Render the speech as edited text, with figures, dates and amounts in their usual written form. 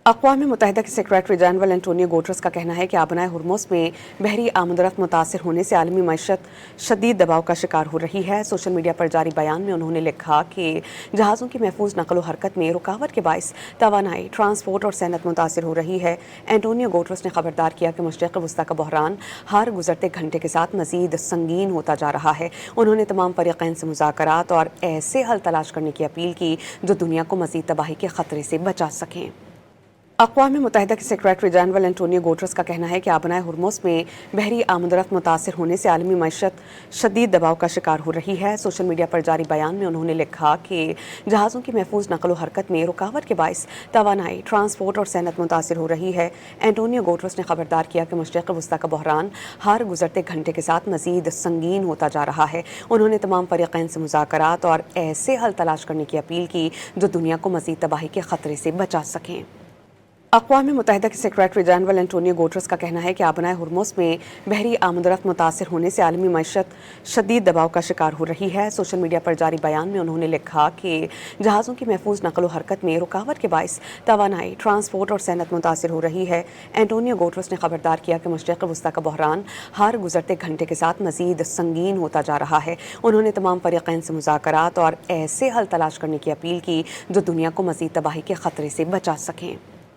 अक़वाम मुत्तहिदा के secretary general Antonio Guterres का कहना है कि आबनाए हुर्मुज़ में बहरी आमदरफ्त मुतासर होने से आलमी मईशत शदीद दबाव का शिकार हो रही है। सोशल मीडिया पर जारी बयान में उन्होंने लिखा कि जहाज़ों की महफूज नकल व हरकत में रुकावट के बाइस तवानाई, ट्रांसपोर्ट और सनत मुतासर हो रही है। एंटोनियो गुटेरेस ने खबरदार किया कि मशरिक़ वस्ता का बहरान हर गुजरते घंटे के साथ मजीद संगीन होता जा रहा है। उन्होंने तमाम फ़रीक़ैन से मुज़ाकरात और ऐसे हल तलाश करने की अपील की जो दुनिया को मजीद तबाही के ख़तरे से बचा सकें। अक़वाम मुत्तहिदा के सेक्रेटरी जनरल एंटोनियो गुटेरेस का कहना है कि आबनाए हुर्मुज़ में बहरी आमदरफ्त मुतासर होने से आलमी मईशत शदीद दबाव का शिकार हो रही है। सोशल मीडिया पर जारी बयान में उन्होंने लिखा कि जहाज़ों की महफूज नकल व हरकत में रुकावट के बाइस तवानाई, ट्रांसपोर्ट और सनत मुतासर हो रही है। एंटोनियो गुटेरेस ने खबरदार किया कि मशरिक़ वस्ता का बहरान हर गुजरते घंटे के साथ मजीद संगीन होता जा रहा है। उन्होंने तमाम फ़रीक़ैन से मुज़ाकरात और ऐसे हल तलाश करने की अपील की जो दुनिया को मजीद तबाही के ख़तरे से बचा सकें। अक़वाम मुत्तहिदा के सेक्रेटरी जनरल एंटोनियो गुटेरेस का कहना है कि आबनाए हुर्मुज़ में बहरी आमदरफ्त मुतासर होने से आलमी मईशत शदीद दबाव का शिकार हो रही है। सोशल मीडिया पर जारी बयान में उन्होंने लिखा कि जहाज़ों की महफूज नकल व हरकत में रुकावट के बाइस तवानाई, ट्रांसपोर्ट और सनत मुतासर हो रही है। एंटोनियो गुटेरेस ने खबरदार किया कि मशरिक़ वस्ता का बहरान हर गुजरते घंटे के साथ मजीद संगीन होता जा रहा है। उन्होंने तमाम फ़रीक़ैन से मुज़ाकरात और ऐसे हल तलाश करने की अपील की जो दुनिया को मजीद तबाही के ख़तरे से बचा सकें।